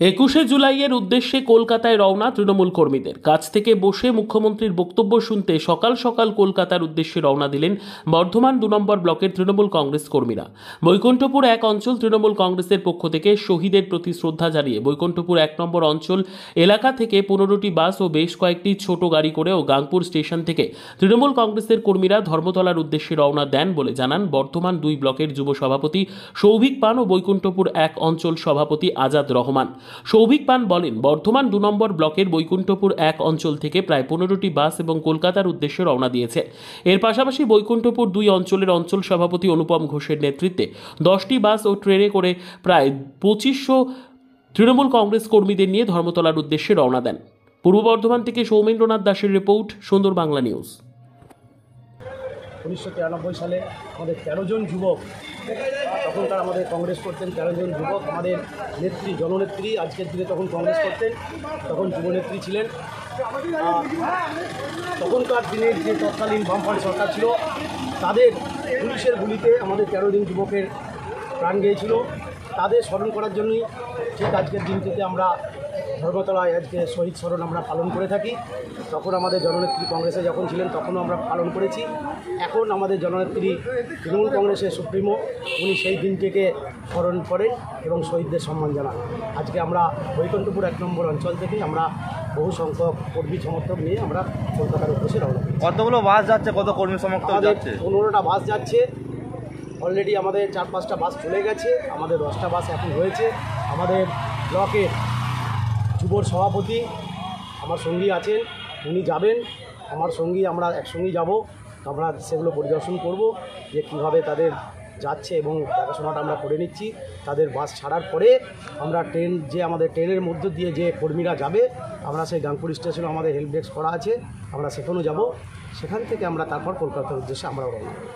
21শে জুলাইয়ের উদ্দেশ্যে কলকাতায় রওনা তৃণমূল কর্মীদের। কাছ থেকে বসে মুখ্যমন্ত্রীর বক্তব্য শুনতে সকাল সকাল কলকাতার উদ্দেশ্যে রওনা দিলেন বর্ধমান 2 নম্বর ব্লকের তৃণমূল কংগ্রেস কর্মীরা। বৈকুণ্ঠপুর 1 অঞ্চল তৃণমূল কংগ্রেসের পক্ষ থেকে শহীদের প্রতি শ্রদ্ধা জানিয়ে বৈকুণ্ঠপুর 1 নম্বর অঞ্চল এলাকা থেকে 15টি বাস ও বেশ কয়েকটি ছোট গাড়ি করে ও গাংপুর স্টেশন থেকে তৃণমূল কংগ্রেসের কর্মীরা ধর্মতলার উদ্দেশ্যে রওনা দেন বলে জানান বর্ধমান 2 ব্লকের যুব সভাপতি সৌভিক পান ও বৈকুণ্ঠপুর 1 অঞ্চল সভাপতি আজাদ রহমান। সৌভিক পান বলেন, বর্ধমান 2 নম্বর ব্লকের বৈকুণ্ঠপুর 1 অঞ্চল থেকে প্রায় 15টি বাস এবং কলকাতার উদ্দেশ্যে রওনা দিয়েছে। এর পাশাপাশি বৈকুণ্ঠপুর 2 অঞ্চলের অঞ্চল সভাপতি অনুপম ঘোষের নেতৃত্বে 10টি বাস ও ট্রেনে করে প্রায় 2500 তৃণমূল কংগ্রেস কর্মীদের নিয়ে ধর্মতলার উদ্দেশ্যে রওনা দেন। পূর্ব বর্ধমান থেকে সৌমেন্দ্রনাথ দাসের রিপোর্ট, সুন্দর বাংলা নিউজ। 1993 সালে আমাদের 13 জন যুবক, তখনকার আমাদের কংগ্রেস করতেন 13 জন যুবক, আমাদের নেত্রী জননেত্রী আজকের দিনে তখন কংগ্রেস করতেন, তখন যুবনেত্রী ছিলেন। তখনকার দিনের যে তৎকালীন বামফ্রন্ট সরকার ছিল তাদের পুলিশের গুলিতে আমাদের 13 জন যুবকের প্রাণ গিয়েছিল। তাদের স্মরণ করার জন্যই ঠিক আজকের দিনটিতে আমরা ধর্মতলায় আজকে শহীদ স্মরণ আমরা পালন করে থাকি। তখন আমাদের জননেত্রী কংগ্রেসে যখন ছিলেন তখনও আমরা পালন করেছি। এখন আমাদের জননেত্রী তৃণমূল কংগ্রেসের সুপ্রিমো, উনি সেই দিনটিকে স্মরণ করেন এবং শহীদদের সম্মান জানান। আজকে আমরা বৈকুণ্ঠপুর 1 নম্বর অঞ্চল থেকে আমরা বহু সংখ্যক কর্মী সমর্থক নিয়ে আমরা কলকাতার উদ্দেশ্যে রওনা দিই। কতগুলো বাস যাচ্ছে, কত কর্মী সমর্থক যাচ্ছে? 15টা বাস যাচ্ছে। অলরেডি আমাদের 4-5টা বাস চলে গেছে, আমাদের 10টা বাস এখন রয়েছে। আমাদের ব্লকের যুব সভাপতি আমার সঙ্গী আছেন, উনি যাবেন আমার সঙ্গী, আমরা একসঙ্গেই যাব। আমরা সেগুলো পরিদর্শন করব যে কীভাবে তাদের যাচ্ছে এবং দেখাশোনাটা আমরা করে নিচ্ছি। তাদের বাস ছাড়ার পরে আমরা আমাদের ট্রেনের মধ্য দিয়ে যে কর্মীরা যাবে, আমরা সেই গাংপুর স্টেশনে আমাদের হেল্প ডেস্ক করা আছে, আমরা সেখানেও যাব। সেখান থেকে আমরা তারপর কলকাতার উদ্দেশ্যে আমরা রওনা দেব।